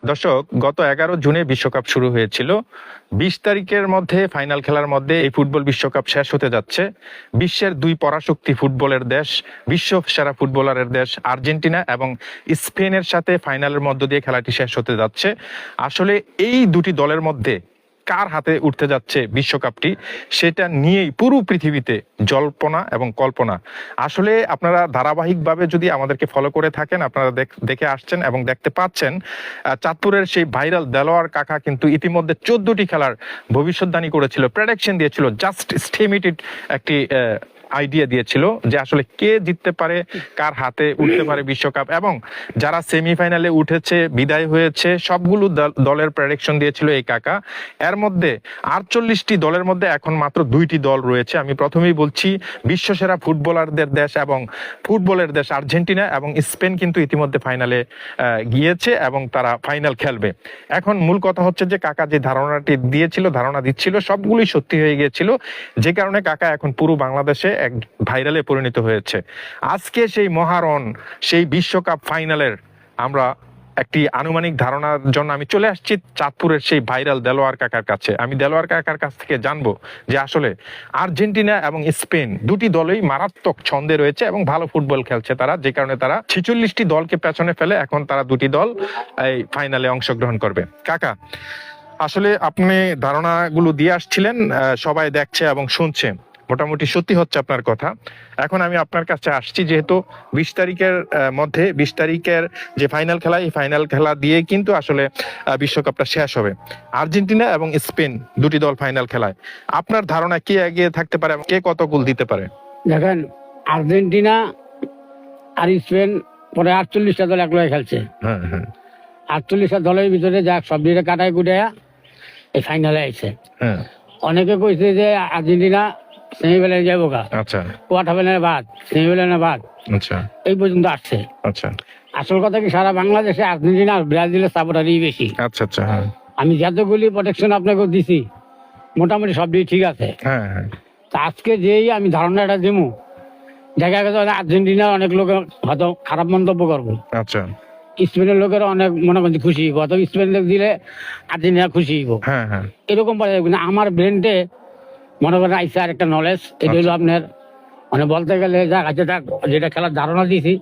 দর্শক, গত 11 জুনে বিশ্বকাপ শুরু হয়েছিল। 20 তারিখের মধ্যে ফাইনাল খেলার মধ্যে এই ফুটবল বিশ্বকাপ শেষ হতে যাচ্ছে। বিশ্বের দুই পরাশক্তি ফুটবলের দেশ, বিশ্ব সেরা ফুটবলারের দেশ আর্জেন্টিনা এবং স্পেনের সাথে ফাইনালের মধ্য দিয়ে খেলাটি শেষ হতে যাচ্ছে। আসলে এই দুটি দলের মধ্যে কার হাতে উঠতে যাচ্ছে বিশ্বকাপটি, সেটা নিয়েই পুরো পৃথিবীতে জল্পনা এবং কল্পনা। আসলে আপনারা ধারাবাহিকভাবে যদি আমাদেরকে ফলো করে থাকেন, আপনারা দেখে আসছেন এবং দেখতে পাচ্ছেন চাঁদপুরের সেই ভাইরাল দেলোয়ার কাকা কিন্তু ইতিমধ্যে 14টি খেলার ভবিষ্যৎবাণী করেছিল, প্রেডিকশন দিয়েছিল, জাস্ট স্টেমিটেড একটি আইডিয়া দিয়েছিল যে আসলে কে জিততে পারে, কার হাতে উঠতে পারে বিশ্বকাপ, এবং যারা সেমিফাইনালে উঠেছে, বিদায় হয়েছে, সবগুলো দলের প্রেডিকশন দিয়েছিল এই কাকা। এর মধ্যে 48টি দলের মধ্যে এখন মাত্র 2টি দল রয়েছে। আমি প্রথমেই বলছি, বিশ্বসেরা ফুটবলারদের দেশ এবং ফুটবলের দেশ আর্জেন্টিনা এবং স্পেন কিন্তু ইতিমধ্যে ফাইনালে গিয়েছে এবং তারা ফাইনাল খেলবে। এখন মূল কথা হচ্ছে যে কাকা যে ধারণাটি ধারণা দিচ্ছিল সবগুলোই সত্যি হয়ে গিয়েছিল, যে কারণে কাকা এখন পুরো বাংলাদেশে এক ভাইরালে পরিণত হয়েছে। আজকে সেই মহারণ, সেই বিশ্বকাপ ফাইনালের আমরা একটি আনুমানিক ধারণার জন্য আমি চলে আসছি চাঁদপুরের সেই ভাইরাল দেলোয়ার কাকার কাছে। আমি দেলোয়ার কাকার কাছ থেকে জানবো যে আসলে আর্জেন্টিনা এবং স্পেন দুটি দলই মারাত্মক ছন্দে রয়েছে এবং ভালো ফুটবল খেলছে তারা, যে কারণে তারা 46টি দলকে পেছনে ফেলে এখন তারা দুটি দল এই ফাইনালে অংশগ্রহণ করবে। কাকা, আসলে আপনি ধারণাগুলো দিয়ে আসছিলেন, সবাই দেখছে এবং শুনছে, মোটামুটি সত্যি হচ্ছে আপনার কথা। এখন আমি আপনার কাছে আসছি, যেহেতু 20 তারিখের মধ্যে 20 তারিখের যে ফাইনাল খেলা, এই ফাইনাল খেলা দিয়ে কিন্তু আসলে বিশ্বকাপটা শেষ হবে। আর্জেন্টিনা এবং স্পেন দুটি দল ফাইনাল খেলায়, আপনার ধারণা কে এগিয়ে থাকতে পারে, কে কত গোল দিতে পারে? দেখেন, আর্জেন্টিনা আর স্পেন পরে 48টা দল একলগে খেলছে। 48টা দলের ভিতরে যা সব দিকে কাটায় কুটাইয়া এই ফাইনালে আইছে। অনেকে কইছে যে আর্জেন্টিনা সেমিফাইনালে যাবো গা, আচ্ছা, কোয়ার্টার ফাইনালে বাদ, সেমিফাইনালে বাদ, আচ্ছা, এই পর্যন্ত আসছে। আচ্ছা, আসল কথা কি, সারা বাংলাদেশে আর্জেন্টিনা আর ব্রাজিলের সাপোর্টারই বেশি। আচ্ছা, আচ্ছা, হ্যাঁ, আমি যতগুলি প্রোটেকশন আপনাকে দিছি মোটামুটি সব দিকে ঠিক আছে। হ্যাঁ, হ্যাঁ, তা আজকে যেই আমি ধারণাটা দেবো, দেখা গেছে আর্জেন্টিনার অনেক লোক হয়তো খারাপ মন্তব্য করবো, আচ্ছা, স্পেনের লোকেরা অনেক মনে করছে খুশি হইব, অথবা স্পেন দিলে আর্জেন্টিনা খুশি হইব, হ্যাঁ, হ্যাঁ, এরকম পাওয়া যাবে। আমার ব্রেনটে মনে করেন আইসা আর একটা নলেজ, এটা হলো আপনার মানে বলতে গেলে যা আছে, যেটা খেলার ধারণা দিয়েছি,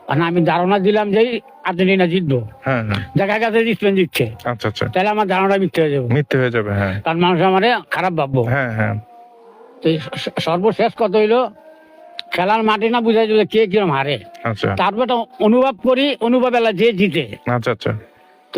মানে আমি ধারণা দিলাম যে আর্জেন্টিনা জিতবো, হ্যাঁ, হ্যাঁ, দেখা গেছে স্পেন জিতছে, আচ্ছা, আচ্ছা, তাহলে আমার ধারণা মিথ্যে হয়ে যাবে, মিথ্যে হয়ে যাবে, হ্যাঁ, কারণ মানুষ আমারে খারাপ ভাববো। হ্যাঁ, হ্যাঁ, তো সর্বশেষ কথা হইলো, খেলার মাঠে না বুঝা যাবে কে কিরম হারে, আচ্ছা, তারপর অনুভব করি, অনুভব এলা যে জিতে। আচ্ছা, আচ্ছা। তো